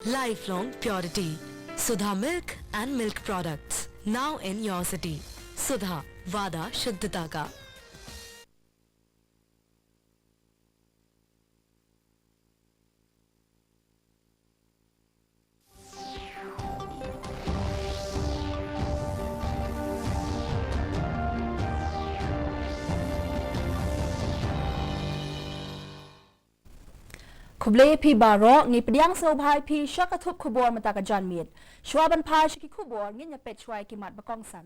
Lifelong purity. Sudha Milk and Milk Products. Now in your city. Sudha, Vada Shuddhata ka. Kublai pi baro ngi pediang sobhai pi syakatup kubor mataka janmit. Shwaban pai shiki kubor ngi nyapet shwai kimat bakongsan.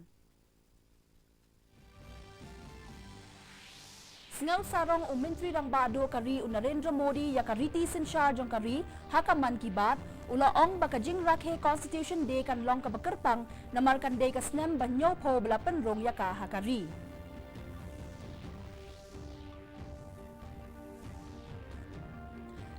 Snel sarong MYNTRI RANGBAH kari NARENDRA Modi ya RITI SYNSHAR jong kari haka MAAN ki BAAT ula ong baka JINGRAKHE Constitution Day kan long ka KYRPANG namarkan day ka SNEM banyo po bala PYNRUNG ya ka hakari.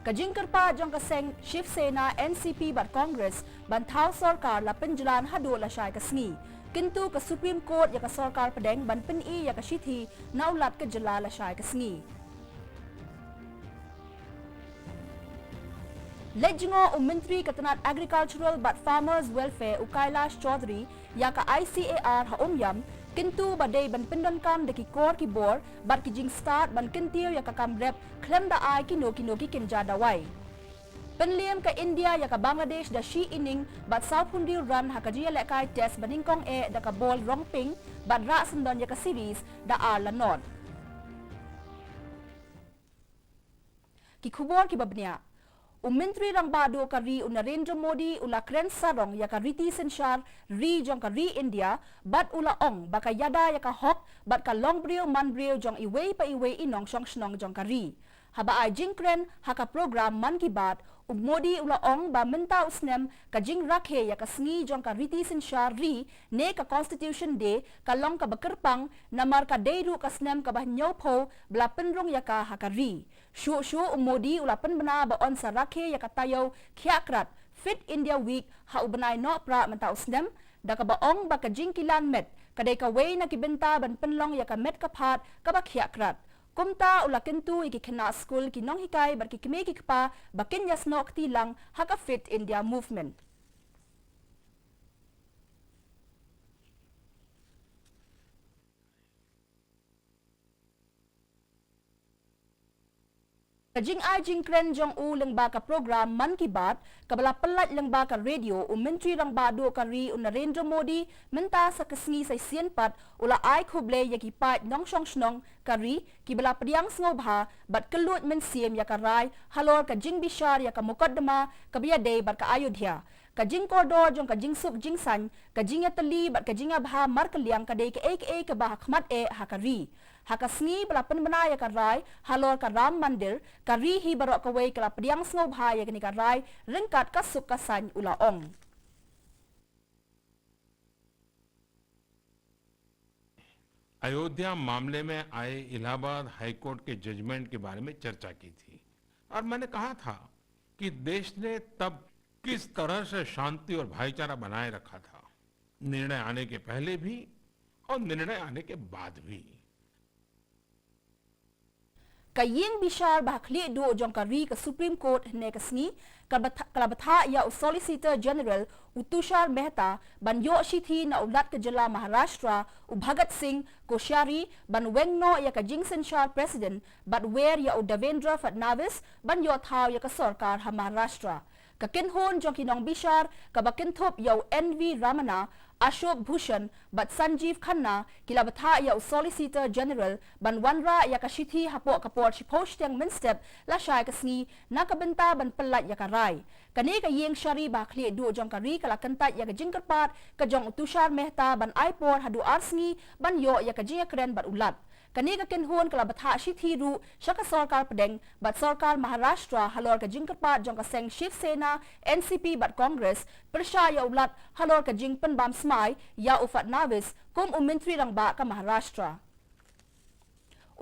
JINGKYRPAD jong ka SENG SHIV SENA NCP bat Congress ban THAW SORKAR la PYNJLAN HADUH LASHAI ka SNGI. KYNTU ka Supreme Court ya ka SORKAR PDENG ban PYNI ya ka SHIV na ulat ka jala LASHAI ka SNGI. Lejingo MYNTRI Katanat Agricultural but Farmers Welfare Ukailash Chaudhary ya ka ICAR ha UMIAM KYNTU badai ban pendonkan deki kor ki bor bat ki jing start ban kentir ya ka kamrep klem da ai kino ki kenja dawai. Penliam ka India ya ka Bangladesh da shi ining bat South Hundil run ha ka jia lekai test baningkong da ka bol rongping bat ra sendon ya ka series da ar lanod. Ki kubor ki babnya MYNTRI RANGBAH kari NARENDRA Modi ula kren SARONG ya ka RITI SYNSHAR ri jong ka ri India bat ula ong baka yada ya ka hok bat ka long brio man brio jong iway pa iway inong syong snong jong ka ri. Haba ay jingkren haka program man ki BAAT Modi ula ong ba menta SNEM ka JINGRAKHE ya ka SNGI jong ka RITI SYNSHAR ri ne ka Constitution Day ka long ka BAKYRPANG namar ka dayru ka SNEM ka bah nyopo bla PYNRUNG ya ka hakari. Shu Modi ula penbena ba on sarakhe ya ka tayo kiakrat Fit India Week ha ubanay no pra menta SNEM da ka baong ba ka jingkilan met kaday ka way na kibenta ban penlong ya ka met kapat ka ba kiakrat. Kumta ula KYNTU iki kena school kinong hikay bar kikime kikpa bakin yasno lang haka Fit India movement. Jingkren jong u lengba ka program man ki BAAT kabala pelat lengba ka radio MYNTRI RANGBAH kari NARENDRA Modi menta sa kasngi sa sienpat ula ai kuble ya ki pat nong syong snong kari kibala pediang snobha bat kelut mensiem ya karai halor ka jingbishar ya ka mukaddama kabiya day bat ka Ayodhya ka jing koridor jong ka jing sup jing san ka jing tali bat ka jing abha mar kaliang ka day ka ka bah khmat hakari haka sngi bala penbena ya karai halor ka ram mandir kari hi barok kawai kala pediang snobha ya kini karai rengkat ka sup ka san ula ong. Ayodhya मामले में आए इलाहाबाद हाईकोर्ट के जजमेंट के बारे में चर्चा की थी और मैंने कहा था कि देश ने तब किस तरह से शांति और भाईचारा बनाए रखा था, निर्णय आने के पहले भी और निर्णय आने के बाद भी. Kaying bishar bahkli do jong kari ka Supreme Court ne kasni kalabatha ya Solicitor General Utushar Mehta ban yo shithi na ulat ka jala Maharashtra u Bhagat Singh Koshari ban wengno ya ka jing SYNSHAR President bat wer ya u Devendra Fadnavis ban yo thaw ya ka Sorkar ha Maharashtra ka kinhon jong kinong bishar ka bakintop ya NV Ramana Ashok Bhushan bat Sanjeev Khanna kilabatha ya Solicitor General ban wanra ya ka shithi hapo kapor shiposh tiang minstep LASHAI kasngi nakabenta ban pelat ya karai kani ka yeng shari bakli du jong kari kala kantat ya ka JINGKYRPAD ka jong Utushar Mehta ban aipor hadu arsngi ban yo ya ka jingakren bat ulat kani ka kinhon kalabatha shithi ru shaka Sorkar PDENG bat Sorkar Maharashtra halor ka JINGKYRPAD jong ka SENG SHIV SENA NCP bat Congress persya ya ulat halor ka jing penbam smai ya ufat navis kum MYNTRI RANGBAH ka Maharashtra.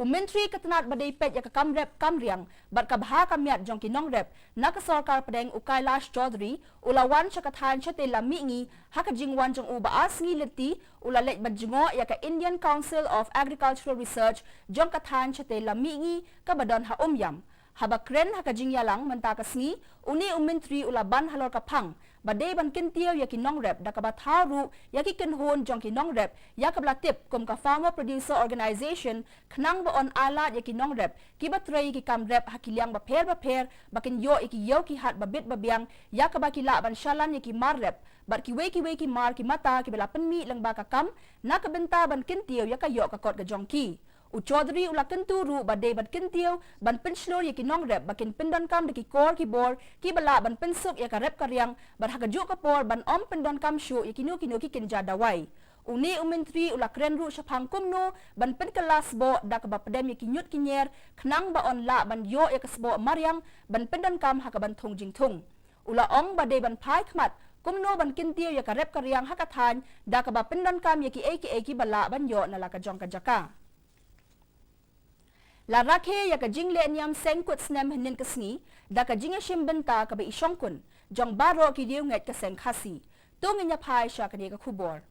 MYNTRI katanat badai pet ya ka kamrep kamriang bat ka bha kamyat jong kinong rep na ka Sorkar PDENG Ukailash Chaudhary ulawan siya kathan siya tila miingi haka jingwan jong uba asngi leti ulalet bat jingo ya ka Indian Council of Agricultural Research jong kathan siya tila miingi ka badon ha UMIAM habakren haka jingyalang menta kasngi uni MYNTRI ulaban halor kapang badai ban kintiaw yaki nongrep dakaba tharu yaki kenhon jong ki nongrep yakabla tip kum ka farmer producer organization knang ba on ala yaki nongrep kibatrei ki kamrep hakiliang ba pher bakin yo iki yo ki hat babit babiang yakaba ki la ban shalan yaki marrep bat ki weki mar ki mata ki bela penmi lang ba ka kam nakabenta ban kintiaw yakayo ka kot ka jong ki Uchodri ula kenturu badai ban kintiaw ban penslor yaki nongrep bakin pendan kam deki kor ki bor ki bala ban pensuk yaka rep karyang ban hakajuk kapor ban om pendan kam shu yaki nu ki kinja dawai uni MYNTRI ula krenru syapang kumno ban penkelas bo dak ba pedem yaki nyut kinyer knang ba on la ban yo yaka sbo maryang ban pendan kam haka ban thong jingthung ula ong badai ban phai khmat kumno ban kintiaw yaka rep karyang hakathan dak ba pendan kam yaki eki bala ban yo nala ka jong ka jaka La rakhe ya ka jingle nyam sengkut SNEM henin kesni da ka jinga shimbenta ka be isongkun jong baro ki diu nget ka seng khasi tong nya phai sha ka ka khubor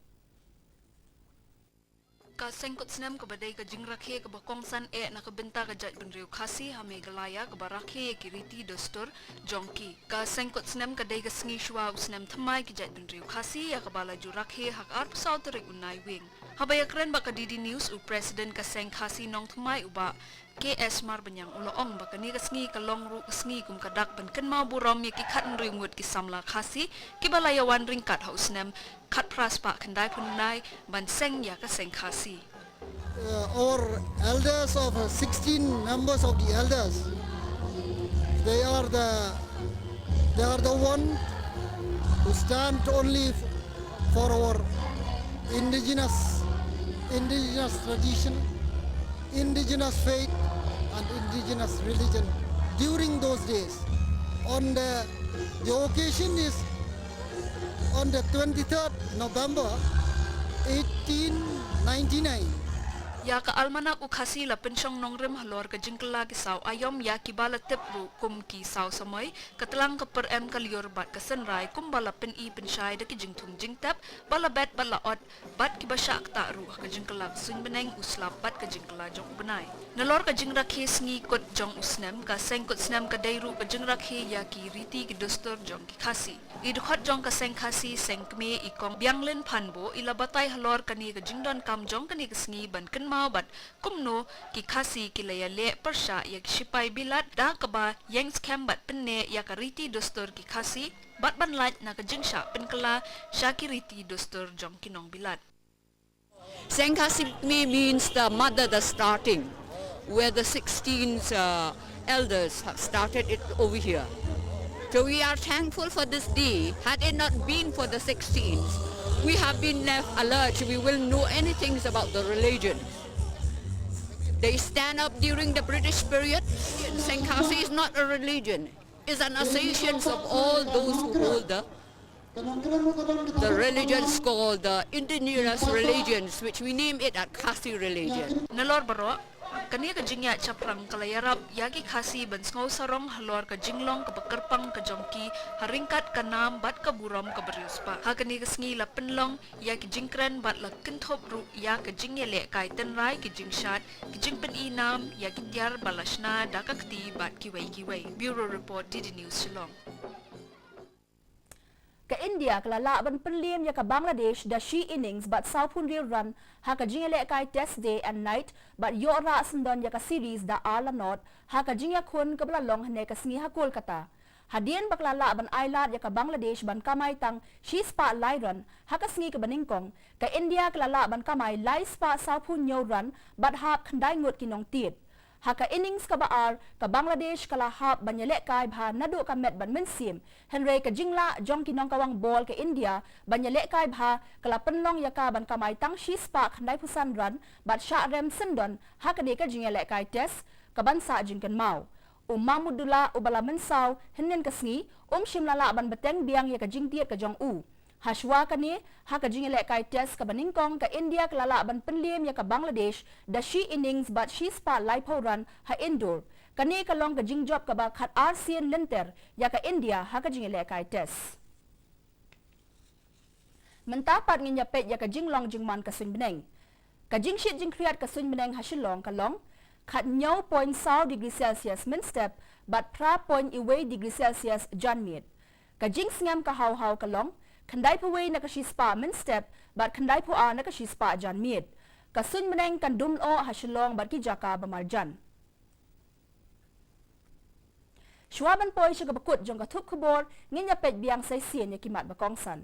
ka sengkut SNEM ka badai ka jingrakhe ka bakongsan na ka benta ka jat benriu khasi hame galaya ka barakhe ki riti dostur jongki ka sengkut SNEM ka dai ka sngi shwa SNEM thamai ki jat benriu khasi ya ka bala jurakhe hak ar sautrik unai wing habaya kren ba ka didi news u president ka seng khasi nong thamai uba KS mar banyang uloong bakani kasngi kalong ru kasngi kum kadak ban kan mau burom yaki khat ringwut ki samla khasi ki balayawan ringkat haus nem khat praspa khandai punai ban seng ya ka seng khasi our elders of 16 members of the elders they are the one who stand only for our indigenous tradition, indigenous faith and indigenous religion during those days. On the occasion is on the 23rd November 1899. Ya ka almanak u khasi la pensyong nongrem halor ka jingkla ki saw ayom ya ki bala tepru kum ki saw samay katlang ka per em kalior bat ka senrai kum bala pen i pensyai da ki jingthum jingtap bala bet bala ot bat ki basyak ta ru ka jingkla sun beneng uslap bat ka jingkla jong benai nalor ka jingrakhe sngi kot jong usnem ka sengkot snem ka dairu ka jingrakhe ya ki riti ki dostor jong ki khasi idkhot jong ka seng khasi sengkme ikong bianglen phanbo ila batai halor kani ka jingdon kam jong kani ka sngi ban kan mau bat kumno ki khasi ki laya le persha yak shipai bilat da kaba yang scam bat penne yak riti dostor ki khasi bat ban laj na ka jingsha penkala shakiriti dostor jong kinong bilat Seng Khasi means the mother, the starting, where the 16 elders have started it over here. So we are thankful for this day. Had it not been for the 16s, we have been left alert. We will know anything about the religion. They stand up during the British period. Seng Khasi is not a religion. It's an association of all those who hold the religions called the indigenous religions, which we name it at Khasi religion. Nalor baro kani ka jingya chaprang kalayarap yagi khasi ban ngau sarong halor ka jinglong ka KYRPANG ka jongki haringkat ka nam bat ka burom ka beriuspa ha kani ka sngi la penlong yagi jingkren bat la kinthop ru ya ka jingyele kai tenrai ki jingshat ki jingpen i nam yagi tiar balashna dakakti bat ki wei bureau report DD News Shillong Ka India kelala ban penlim ya ka Bangladesh da shi innings bat saupun real run ha ka jingele kai test day and night bat yo ra sendon ya ka series da ala not ha ka jingya khun ka blalong hne ka sngi ha Kolkata hadian baklala ban island ya ka Bangladesh ban kamai tang shi spa lai run ha ka sngi ka baningkong ka India kelala ban kamai lai spa saupun nyo run bat ha khandai ngut kinong tit Haka innings ka baar ka Bangladesh kalahap banyalek kai bha nadu ka met ban mensim Henry ka jingla jong kinong kawang ball ka India banyalek kai bha kala penlong yaka ban kamai tang shi spark handai pusan run bat sha rem sendon haka de ka jingalek kai test ka bansa jingkan mau Mahmudullah ubala mensaw henen ka sngi shimlala ban beteng biang ya ka jingtiet ka jong u Hashwa kani haka jingile kai test ka baningkong ka India kelala ban penlim ya ka Bangladesh da shi innings bat shi spa lai run ha indoor kani kalong ka jingjob ka ba khat ASEAN lenter ya ka India haka jingile kai test mentapat nginya pet ya ka jinglong jingman ka sun beneng ka jingshit jingkriat ka sun beneng ha Shillong kalong ขัดเงา0.20 min step บัดพระ0.1 jan miet กะจิงสงามกะเฮากะลองคันได้พเวนักชิสปา min step บัดคันได้พอานักชิสปา jan miet กะซุนมะแนงกันดุมโอหะชลองบัดกิจากาบะมาจันชัวบันปอยชกบกุดจงกะทุกขบอร์งินยาเป็ดเบียงไซเซียนยากิมัดบะกองสัน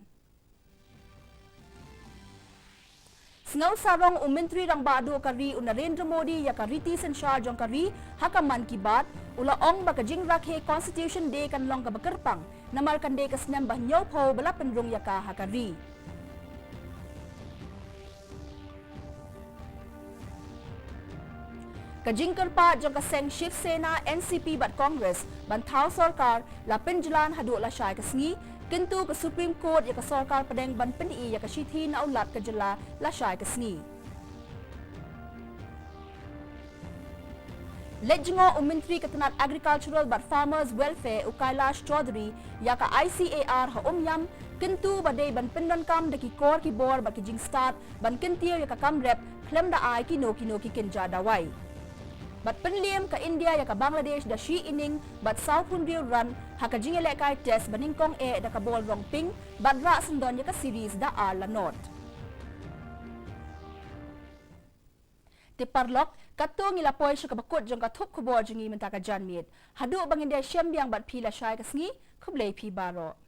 สงาสารองMYNTRI RANGBAH do kari NARENDRA Modi ya ka RITI SENSHAR jong kari haka MAAN ki BAAT ula ong ba ka JINGRAKHE Constitution Day kan long ka KYRPANG NAMAR kan day ka SNEM bah nyaw pho bala PYNRUNG ya ka hakari ka JINGKYRPAD jong ka SENG SHIV SENA NCP bat Congress ban THAW SORKAR la PYNJLAN HADUH LASHAI ka SNGI KYNTU ke Supreme Court ya ke SORKAR PDENG ban PDI ya ke SHITI na ulat ke jela LASHAI ke SNGI. Lejngo MYNTRI Ketenat Agricultural but Farmers Welfare Ukailash Chaudhary ya ke ICAR ha UMIAM KYNTU badai ban pendankam deki kor ki bor ba ki jing start ban kentiu ya ke kamrep klem da ai ki no ki kenja dawai. Bat penliam ke India ya ke Bangladesh da shi ining bat South Pundial run haka jingele kai test baningkong da ka bol rong ping bat ra sendon ya ke series da la north. Ti parlok katong ilapoy siya kabakot jong katup kubor jingi mentaka janmit. Hadu bangin dia siyam biang bat pila siya kasngi kublay pi baro.